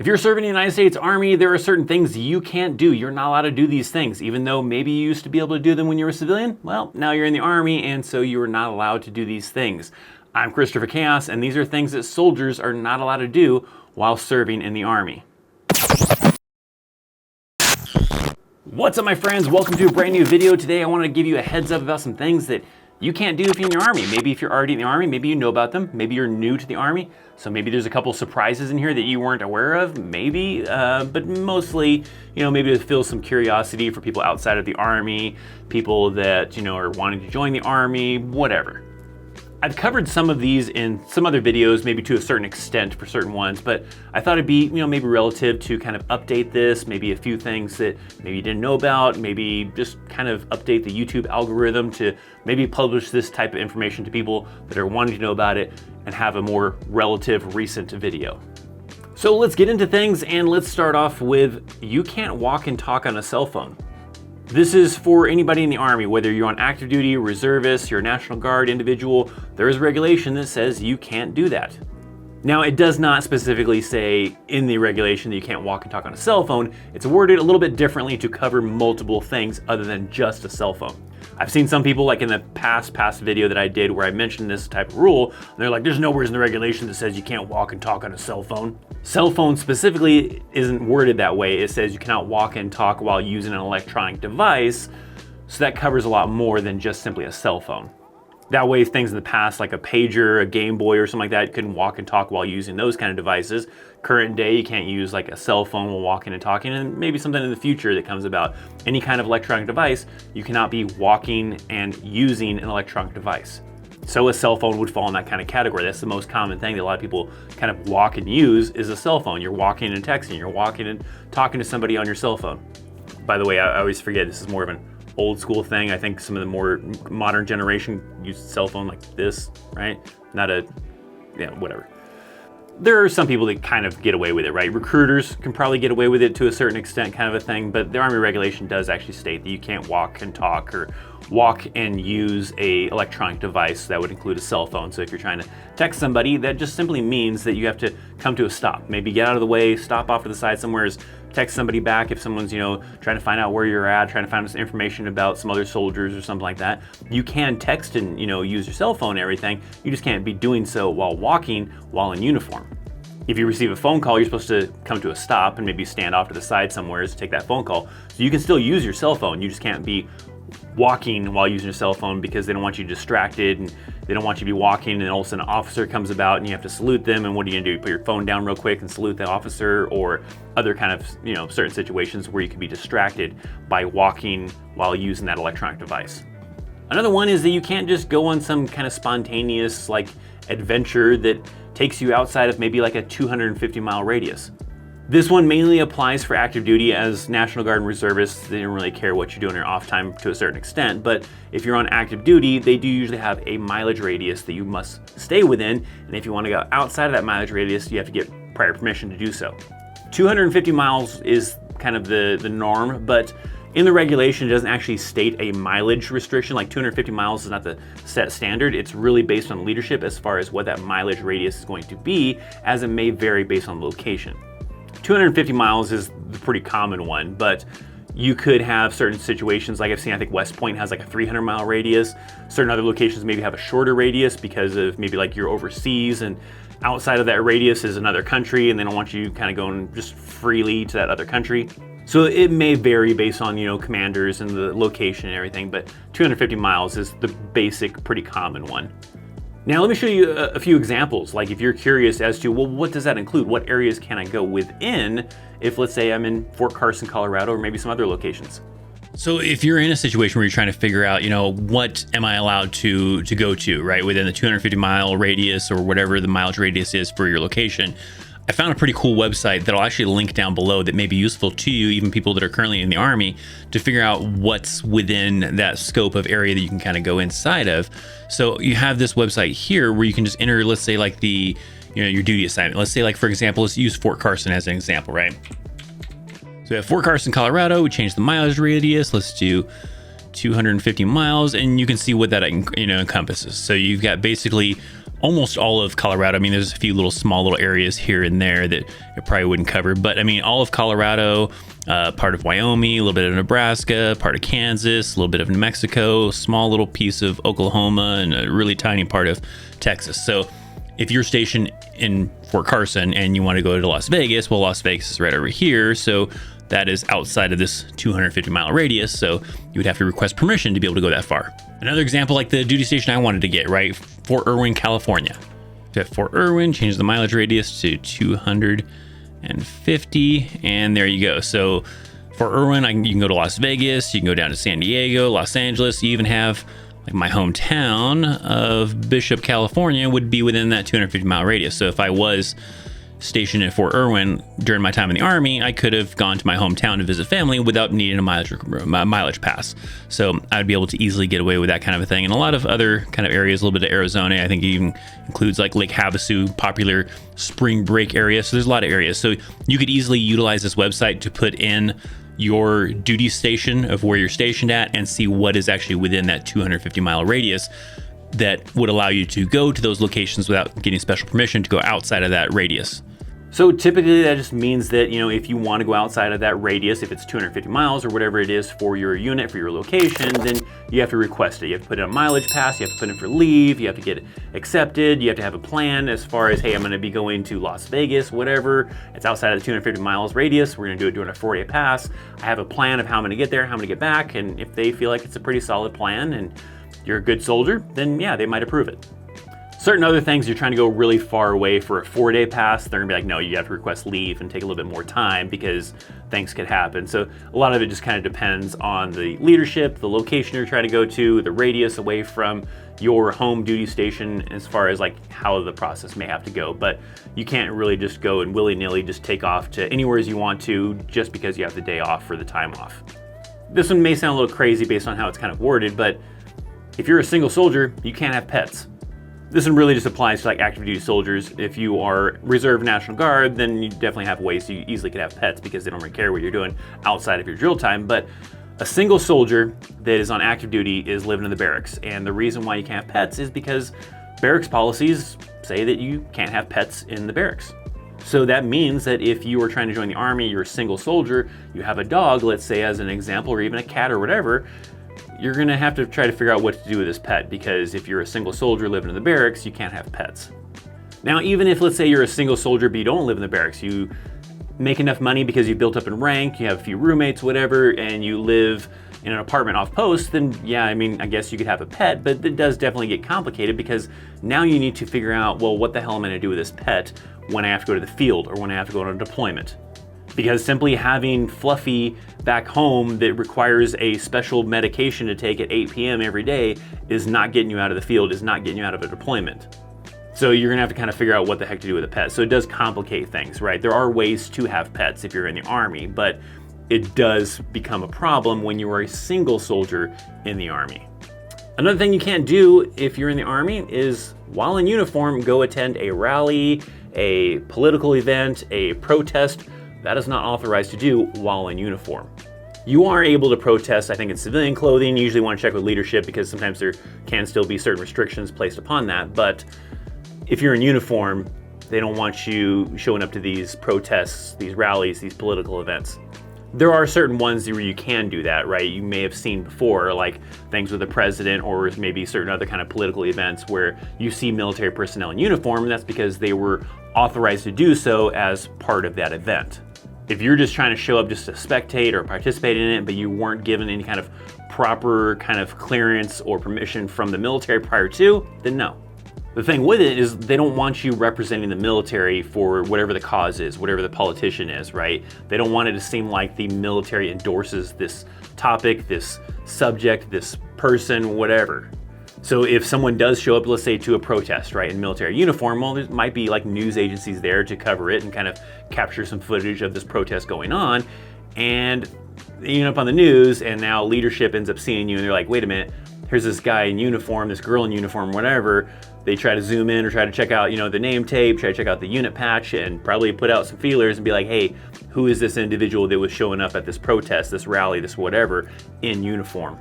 If you're serving in the United States Army, there are certain things you can't do. You're not allowed to do these things, even though maybe you used to be able to do them when you were a civilian. Well, now you're in the Army, and so you are not allowed to do these things. I'm Christopher Chaos, and these are things that soldiers are not allowed to do while serving in the Army. What's up, my friends? Welcome to a brand new video. Today I wanted to give you a heads up about some things that you can't do if you're in the Army. Maybe if you're already in the Army, maybe you know about them. Maybe you're new to the Army, so maybe there's a couple surprises in here that you weren't aware of, maybe, but mostly, maybe to fill some curiosity for people outside of the Army, people that, are wanting to join the Army, whatever. I've covered some of these in some other videos, maybe to a certain extent for certain ones, but I thought it'd be, maybe relative to kind of update this, maybe a few things that maybe you didn't know about, maybe just kind of update the YouTube algorithm to maybe publish this type of information to people that are wanting to know about it and have a more relative recent video. So let's get into things, and let's start off with you can't walk and talk on a cell phone. This is for anybody in the Army, whether you're on active duty, reservist, you're a National Guard individual, there is a regulation that says you can't do that. Now, it does not specifically say in the regulation that you can't walk and talk on a cell phone. It's worded a little bit differently to cover multiple things other than just a cell phone. I've seen some people, like in the past video that I did where I mentioned this type of rule, and they're like, there's nowhere in the regulation that says you can't walk and talk on a cell phone. Cell phone specifically isn't worded that way. It says you cannot walk and talk while using an electronic device, so that covers a lot more than just simply a cell phone. That way, things in the past like a pager, a Game Boy or something like that, you couldn't walk and talk while using those kind of devices. Current day, you can't use like a cell phone while walking and talking, and maybe something in the future that comes about. Any kind of electronic device, you cannot be walking and using an electronic device. So a cell phone would fall in that kind of category. That's the most common thing that a lot of people kind of walk and use is a cell phone. You're walking and texting, you're walking and talking to somebody on your cell phone. By the way, I always forget this is more of an old school thing. I think some of the more modern generation use a cell phone like this, right? Not a, whatever. There are some people that kind of get away with it, right? Recruiters can probably get away with it to a certain extent, kind of a thing, but the Army regulation does actually state that you can't walk and talk or walk and use a electronic device. That would include a cell phone. So if you're trying to text somebody, that just simply means that you have to come to a stop. Maybe get out of the way, stop off to the side somewhere, text somebody back if someone's, trying to find out where you're at, trying to find some information about some other soldiers or something like that. You can text and, use your cell phone and everything. You just can't be doing so while walking, while in uniform. If you receive a phone call, you're supposed to come to a stop and maybe stand off to the side somewhere to take that phone call. So you can still use your cell phone. You just can't be walking while using your cell phone because they don't want you distracted and they don't want you to be walking and all of a sudden an officer comes about and you have to salute them, and what are you gonna do? Put your phone down real quick and salute the officer, or other kind of, certain situations where you could be distracted by walking while using that electronic device. Another one is that you can't just go on some kind of spontaneous adventure that takes you outside of maybe like a 250-mile radius. This one mainly applies for active duty. As National Guard and reservists, they don't really care what you do in your off time to a certain extent, but if you're on active duty, they do usually have a mileage radius that you must stay within, and if you want to go outside of that mileage radius, you have to get prior permission to do so. 250 miles is kind of the norm, but in the regulation, it doesn't actually state a mileage restriction. Like 250 miles is not the set standard. It's really based on leadership as far as what that mileage radius is going to be, as it may vary based on the location. 250 miles is the pretty common one, but you could have certain situations, like I've seen, I think West Point has like a 300-mile radius. Certain other locations maybe have a shorter radius because of maybe like you're overseas and outside of that radius is another country and they don't want you kind of going just freely to that other country. So it may vary based on, commanders and the location and everything, but 250 miles is the basic, pretty common one. Now let me show you a few examples. Like if you're curious as to, well, what does that include? What areas can I go within if, let's say, I'm in Fort Carson, Colorado, or maybe some other locations? So if you're in a situation where you're trying to figure out, what am I allowed to go to, right, within the 250-mile radius or whatever the mileage radius is for your location, I found a pretty cool website that I'll actually link down below that may be useful to you, even people that are currently in the Army, to figure out what's within that scope of area that you can kind of go inside of. So you have this website here where you can just enter, let's say like the, your duty assignment. Let's say like, for example, let's use Fort Carson as an example, right? So we have Fort Carson, Colorado. We change the mileage radius. Let's do 250 miles, and you can see what that encompasses. So you've got basically almost all of Colorado. I mean, there's a few small little areas here and there that it probably wouldn't cover, but I mean, all of Colorado, part of Wyoming, a little bit of Nebraska, part of Kansas, a little bit of New Mexico, small little piece of Oklahoma, and a really tiny part of Texas. So if you're stationed in Fort Carson and you want to go to Las Vegas, well, Las Vegas is right over here. So that is outside of this 250-mile radius. So you would have to request permission to be able to go that far. Another example, like the duty station I wanted to get, right? Fort Irwin, California. So at Fort Irwin, change the mileage radius to 250, and there you go. So Fort Irwin, you can go to Las Vegas, you can go down to San Diego, Los Angeles. You even have like my hometown of Bishop, California would be within that 250-mile radius. So if I was stationed at Fort Irwin during my time in the Army, I could have gone to my hometown to visit family without needing a mileage pass. So I'd be able to easily get away with that kind of a thing. And a lot of other kind of areas, a little bit of Arizona, I think it even includes like Lake Havasu, popular spring break area. So there's a lot of areas. So you could easily utilize this website to put in your duty station of where you're stationed at and see what is actually within that 250-mile radius that would allow you to go to those locations without getting special permission to go outside of that radius. So typically that just means that, if you want to go outside of that radius, if it's 250 miles or whatever it is for your unit, for your location, then you have to request it. You have to put in a mileage pass, you have to put in for leave, you have to get accepted, you have to have a plan as far as, hey, I'm going to be going to Las Vegas, whatever. It's outside of the 250 miles radius. We're going to do it during a 4-day pass. I have a plan of how I'm going to get there, how I'm going to get back, and if they feel like it's a pretty solid plan and you're a good soldier, then yeah, they might approve it. Certain other things, you're trying to go really far away for a 4-day pass, they're gonna be like, no, you have to request leave and take a little bit more time because things could happen. So a lot of it just kind of depends on the leadership, the location you're trying to go to, the radius away from your home duty station as far as like how the process may have to go. But you can't really just go and willy-nilly just take off to anywhere as you want to just because you have the day off or the time off. This one may sound a little crazy based on how it's kind of worded, but if you're a single soldier, you can't have pets. This one really just applies to like active duty soldiers. If you are Reserve National Guard, then you definitely have ways you easily could have pets because they don't really care what you're doing outside of your drill time. But a single soldier that is on active duty is living in the barracks. And the reason why you can't have pets is because barracks policies say that you can't have pets in the barracks. So that means that if you are trying to join the Army, you're a single soldier, you have a dog, let's say as an example, or even a cat or whatever, you're gonna have to try to figure out what to do with this pet, because if you're a single soldier living in the barracks, you can't have pets. Now, even if, let's say you're a single soldier, but you don't live in the barracks, you make enough money because you've built up in rank, you have a few roommates, whatever, and you live in an apartment off post, then yeah, I mean, I guess you could have a pet, but it does definitely get complicated because now you need to figure out, well, what the hell am I gonna do with this pet when I have to go to the field or when I have to go on a deployment? Because simply having Fluffy back home that requires a special medication to take at 8 p.m. every day is not getting you out of the field, is not getting you out of a deployment. So you're gonna have to kind of figure out what the heck to do with a pet. So it does complicate things, right? There are ways to have pets if you're in the Army, but it does become a problem when you are a single soldier in the Army. Another thing you can't do if you're in the Army is, while in uniform, go attend a rally, a political event, a protest. That is not authorized to do while in uniform. You are able to protest, I think, in civilian clothing. You usually want to check with leadership because sometimes there can still be certain restrictions placed upon that. But if you're in uniform, they don't want you showing up to these protests, these rallies, these political events. There are certain ones where you can do that, right? You may have seen before, like things with the president or maybe certain other kind of political events where you see military personnel in uniform, and that's because they were authorized to do so as part of that event. If you're just trying to show up just to spectate or participate in it, but you weren't given any kind of proper kind of clearance or permission from the military prior to, then no. The thing with it is they don't want you representing the military for whatever the cause is, whatever the politician is, right? They don't want it to seem like the military endorses this topic, this subject, this person, whatever. So if someone does show up, let's say to a protest, right, in military uniform, well, there might be like news agencies there to cover it and kind of capture some footage of this protest going on. And you end up on the news, and now leadership ends up seeing you and they're like, wait a minute, here's this guy in uniform, this girl in uniform, whatever. They try to zoom in or try to check out, the name tape, try to check out the unit patch, and probably put out some feelers and be like, hey, who is this individual that was showing up at this protest, this rally, this whatever, in uniform?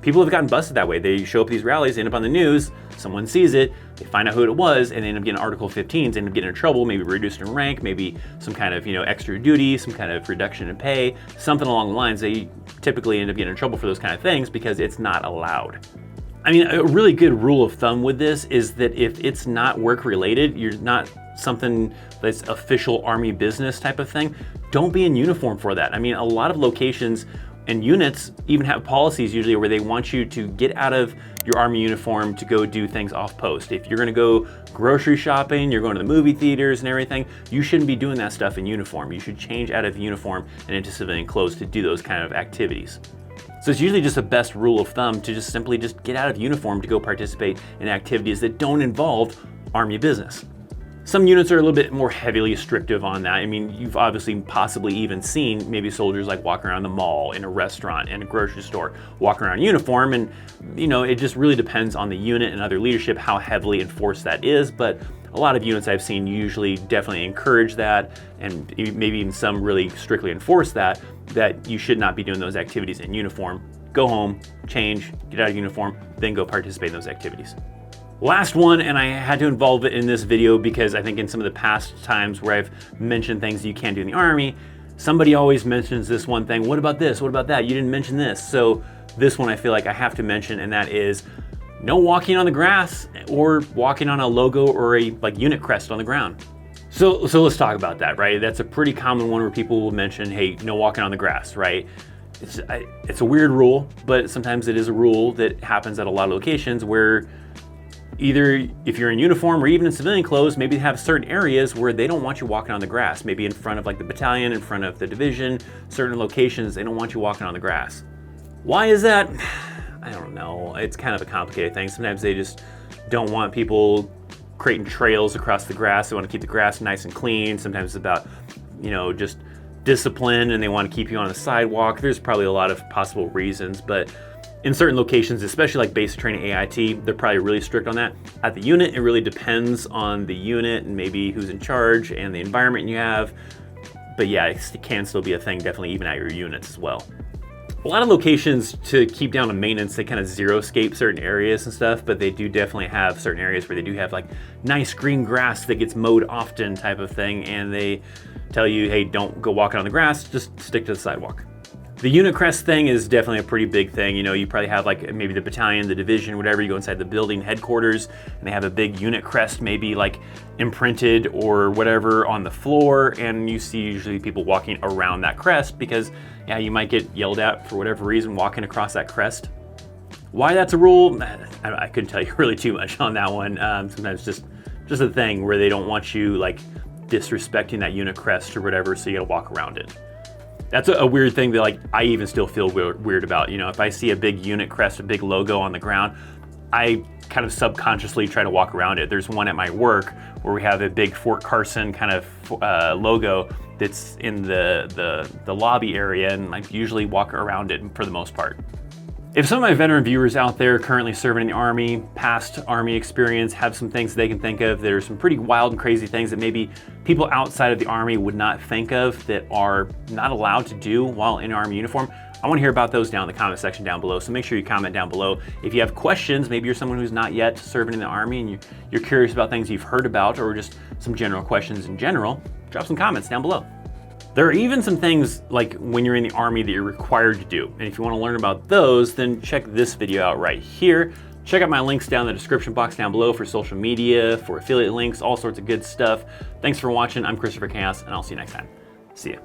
people have gotten busted that way. They show up at these rallies, they end up on the news, someone sees it, they find out who it was, and they end up getting Article 15s, they end up getting in trouble, maybe reduced in rank, maybe some kind of, extra duty, some kind of reduction in pay, something along the lines. They typically end up getting in trouble for those kind of things because it's not allowed. I mean, a really good rule of thumb with this is that if it's not work related, you're not something that's official Army business type of thing, don't be in uniform for that. I mean, a lot of locations and units even have policies usually where they want you to get out of your Army uniform to go do things off post. If you're gonna go grocery shopping, you're going to the movie theaters and everything, you shouldn't be doing that stuff in uniform. You should change out of uniform and into civilian clothes to do those kind of activities. So it's usually just the best rule of thumb to just simply just get out of uniform to go participate in activities that don't involve Army business. Some units are a little bit more heavily restrictive on that. I mean, you've obviously possibly even seen maybe soldiers like walking around the mall, in a restaurant, in a grocery store, walking around in uniform, and it just really depends on the unit and other leadership how heavily enforced that is, but a lot of units I've seen usually definitely encourage that, and maybe even some really strictly enforce that you should not be doing those activities in uniform. Go home, change, get out of uniform, then go participate in those activities. Last one, and I had to involve it in this video because I think in some of the past times where I've mentioned things you can't do in the Army, somebody always mentions this one thing. What about this? What about that? You didn't mention this. So this one I feel like I have to mention, and that is no walking on the grass or walking on a logo or a unit crest on the ground. So let's talk about that, right? That's a pretty common one where people will mention, hey, no walking on the grass, right? It's a weird rule, but sometimes it is a rule that happens at a lot of locations where either if you're in uniform or even in civilian clothes, maybe they have certain areas where they don't want you walking on the grass, maybe in front of the battalion, in front of the division, certain locations, they don't want you walking on the grass. Why is that? I don't know. It's kind of a complicated thing. Sometimes they just don't want people creating trails across the grass. They want to keep the grass nice and clean. Sometimes it's about, just discipline, and they want to keep you on the sidewalk. There's probably a lot of possible reasons, but in certain locations, especially like basic training AIT, they're probably really strict on that. At the unit, it really depends on the unit and maybe who's in charge and the environment you have. But yeah, it can still be a thing, definitely even at your units as well. A lot of locations, to keep down on maintenance, they kind of zero-scape certain areas and stuff, but they do definitely have certain areas where they do have nice green grass that gets mowed often type of thing, and they tell you, hey, don't go walking on the grass, just stick to the sidewalk. The unit crest thing is definitely a pretty big thing. You probably have maybe the battalion, the division, whatever, you go inside the building headquarters and they have a big unit crest, maybe imprinted or whatever on the floor, and you see usually people walking around that crest because, yeah, you might get yelled at for whatever reason walking across that crest. Why that's a rule, I couldn't tell you really too much on that one. Sometimes just a thing where they don't want you disrespecting that unit crest or whatever, so you gotta walk around it. That's a weird thing that I even still feel weird about. If I see a big unit crest, a big logo on the ground, I kind of subconsciously try to walk around it. There's one at my work where we have a big Fort Carson kind of logo that's in the lobby area, and I usually walk around it for the most part. If some of my veteran viewers out there currently serving in the Army, past Army experience, have some things they can think of, there's some pretty wild and crazy things that maybe people outside of the Army would not think of that are not allowed to do while in Army uniform, I want to hear about those down in the comment section down below. So make sure you comment down below. If you have questions, maybe you're someone who's not yet serving in the Army and you're curious about things you've heard about, or just some general questions in general, drop some comments down below. There are even some things when you're in the Army that you're required to do. And if you want to learn about those, then check this video out right here. Check out my links down in the description box down below for social media, for affiliate links, all sorts of good stuff. Thanks for watching. I'm Christopher Chaos, and I'll see you next time. See ya.